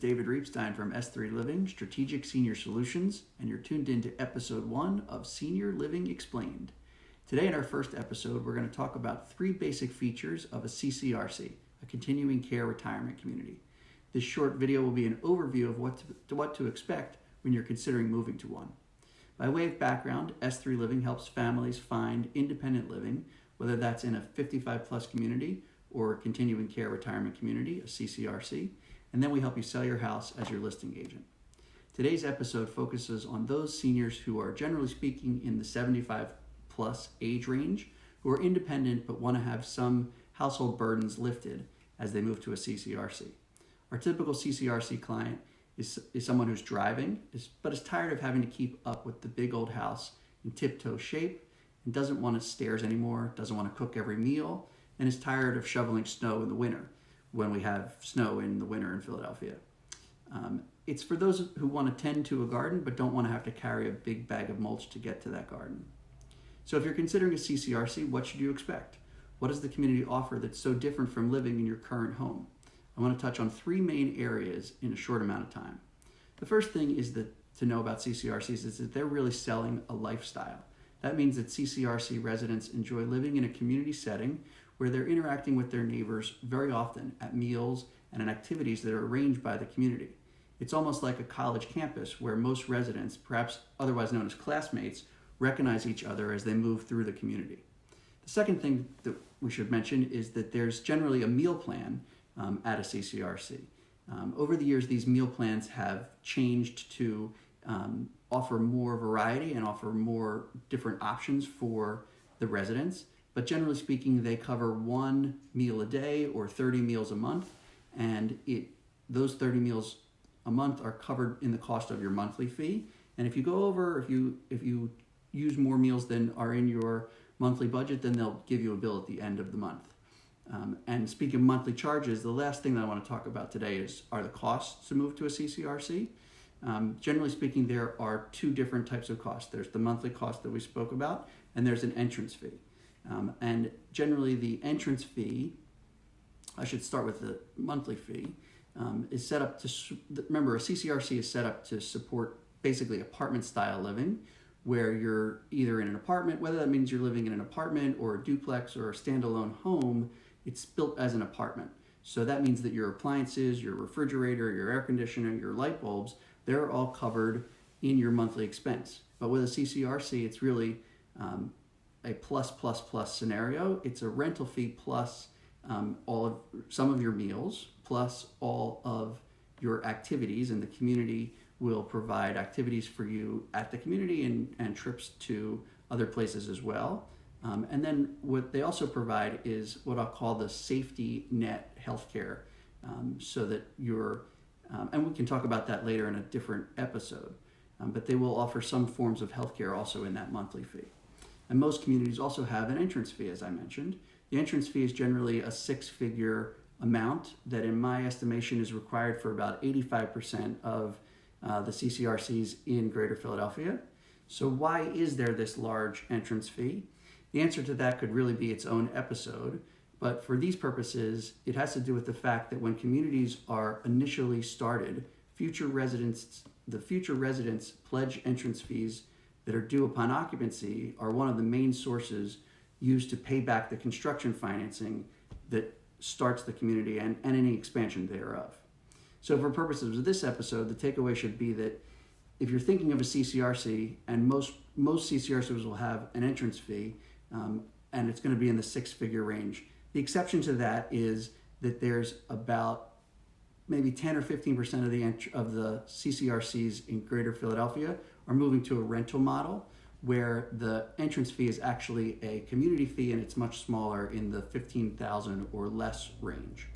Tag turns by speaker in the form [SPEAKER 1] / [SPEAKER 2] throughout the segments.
[SPEAKER 1] David Reepstein from S3 Living, Strategic Senior Solutions, and you're tuned into episode 1 of Senior Living Explained. Today in our first episode, we're going to talk about 3 basic features of a CCRC, a continuing care retirement community. This short video will be an overview of what to expect when you're considering moving to one. By way of background, S3 Living helps families find independent living, whether that's in a 55-plus community or a continuing care retirement community, a CCRC, and then we help you sell your house as your listing agent. Today's episode focuses on those seniors who are, generally speaking, in the 75-plus age range, who are independent but want to have some household burdens lifted as they move to a CCRC. Our typical CCRC client is someone who's driving, but is tired of having to keep up with the big old house in tip-toe shape, and doesn't want stairs anymore, doesn't want to cook every meal, and is tired of shoveling snow in the winter when we have snow in the winter in Philadelphia. It's for those who want to tend to a garden but don't want to have to carry a big bag of mulch to get to that garden. So if you're considering a CCRC, what should you expect? What does the community offer that's so different from living in your current home? I want to touch on 3 main areas in a short amount of time. The first thing is to know about CCRCs is that they're really selling a lifestyle. That means that CCRC residents enjoy living in a community setting where they're interacting with their neighbors very often at meals and in activities that are arranged by the community. It's almost like a college campus where most residents, perhaps otherwise known as classmates, recognize each other as they move through the community. The second thing that we should mention is that there's generally a meal plan at a CCRC. Over the years, these meal plans have changed to offer more variety and offer more different options for the residents. But generally speaking, they cover 1 meal a day or 30 meals a month, and those 30 meals a month are covered in the cost of your monthly fee. And if you go over, if you use more meals than are in your monthly budget, then they'll give you a bill at the end of the month. And speaking of monthly charges, the last thing that I want to talk about today are the costs to move to a CCRC. Generally speaking, there are 2 different types of costs. There's the monthly cost that we spoke about, and there's an entrance fee. And generally the entrance fee, I should start with the monthly fee, is set up to, remember, a CCRC is set up to support basically apartment-style living, where you're either in an apartment, whether that means you're living in an apartment or a duplex or a standalone home, it's built as an apartment. So that means that your appliances, your refrigerator, your air conditioner, your light bulbs, they're all covered in your monthly expense. But with a CCRC, it's really a plus scenario. It's a rental fee plus some of your meals, plus all of your activities, and the community will provide activities for you at the community and trips to other places as well. And then what they also provide is what I'll call the safety net healthcare, so that and we can talk about that later in a different episode, but they will offer some forms of healthcare also in that monthly fee. And most communities also have an entrance fee, as I mentioned. The entrance fee is generally a 6-figure amount that, in my estimation, is required for about 85% of the CCRCs in Greater Philadelphia. So why is there this large entrance fee? The answer to that could really be its own episode, but for these purposes, it has to do with the fact that when communities are initially started, the future residents pledge entrance fees that are due upon occupancy are one of the main sources used to pay back the construction financing that starts the community and any expansion thereof. So for purposes of this episode, the takeaway should be that if you're thinking of a CCRC, and most CCRCs will have an entrance fee, and it's going to be in the 6-figure range. The exception to that is that there's about maybe 10 or 15% of the CCRCs in Greater Philadelphia are moving to a rental model where the entrance fee is actually a community fee, and it's much smaller in the $15,000 or less range.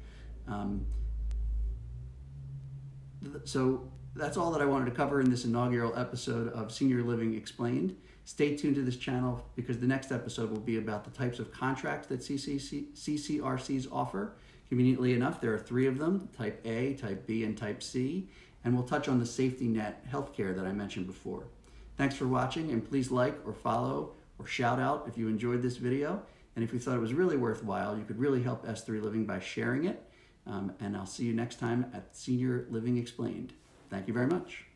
[SPEAKER 1] So that's all that I wanted to cover in this inaugural episode of Senior Living Explained. Stay tuned to this channel because the next episode will be about the types of contracts that CCRCs offer. Conveniently enough, there are 3 of them, Type A, Type B, and Type C, and we'll touch on the safety net healthcare that I mentioned before. Thanks for watching, and please like or follow or shout out if you enjoyed this video. And if you thought it was really worthwhile, you could really help S3 Living by sharing it. And I'll see you next time at Senior Living Explained. Thank you very much.